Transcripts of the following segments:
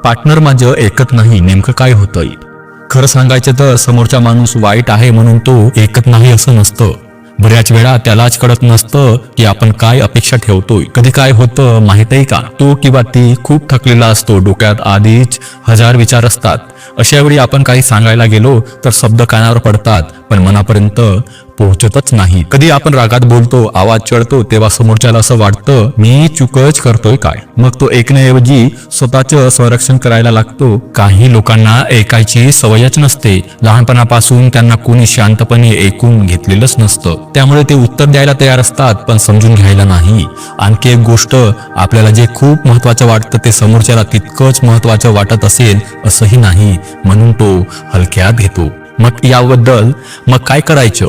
Partner माझं ऐकत नाही, नेमकं काय होतंय? खरं सांगायचं तर समोरचा माणूस वाईट आहे म्हणून तो ऐकत नाही असं नसतं. बऱ्याच वेळा त्यालाच कळत नसतं की आपण काय अपेक्षा ठेवतोय. कधी काय होतं माहितीये का, तो किंवा ती खूप थकलेला असतो, डोक्यात आधीच 1000 विचार असतात. अशा वेळी आपण काही सांगायला गेलो तर शब्द कानावर पडतात पण मनापर्यंत पोहोचतच नाही. कधी आपण रागात बोलतो, आवाज चढतो, तेव्हा समोरच्याला असं वाटतं मी चुकच करतोय काय. मग तो ऐकण्याऐवजी स्वतःचं संरक्षण करायला लागतो. काही लोकांना ऐकायची सवयच नसते. लहानपणापासून त्यांना कोणी शांतपणे ऐकून घेतलेलंच नसतं, त्यामुळे ते उत्तर द्यायला तयार असतात पण समजून घ्यायला नाही. आणखी एक गोष्ट, आपल्याला जे खूप महत्वाचं वाटतं ते समोरच्याला तितकंच महत्वाचं वाटत असेल असंही नाही, म्हणून तो हलक्यात घेतो. मग काय करायचं?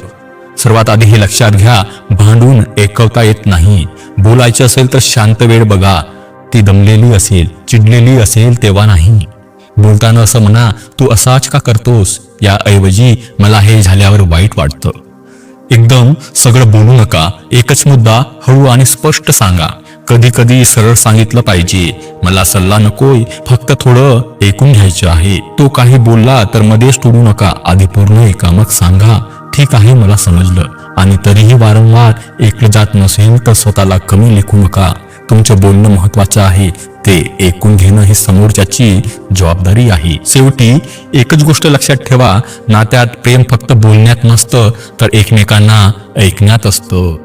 सर्वात आधी हे लक्षात घ्या, भांडून ऐकवता येत नाही. बोलायचं असेल तर शांत वेळ बघा. ती दमलेली असेल, चिडलेली असेल तेव्हा नाही. बोलताना असं म्हणा, तू असाच का करतोस, याऐवजी मला हे झाल्यावर वाईट वाटतं. एकदम सगळं बोलू नका, एकच मुद्दा हळू आणि स्पष्ट सांगा. कधी कधी सरळ सांगितलं पाहिजे, मला सल्ला नकोय, फक्त थोडं ऐकून घ्यायचं आहे. तो काही बोलला तर मध्येच तोडू नका, आधी पूर्ण ऐका मग सांगा, ठीक आहे मला समजलं. आणि तरीही वारंवार ऐकलं जात नसेल तर स्वतःला कमी लेखू नका. तुमचं बोलणं महत्वाचं आहे, ते ऐकून घेणं ही समोरच्याची जबाबदारी आहे. शेवटी एकच गोष्ट लक्षात ठेवा, नात्यात प्रेम फक्त बोलण्यात नसतं तर एकमेकांना ऐकण्यात असतं.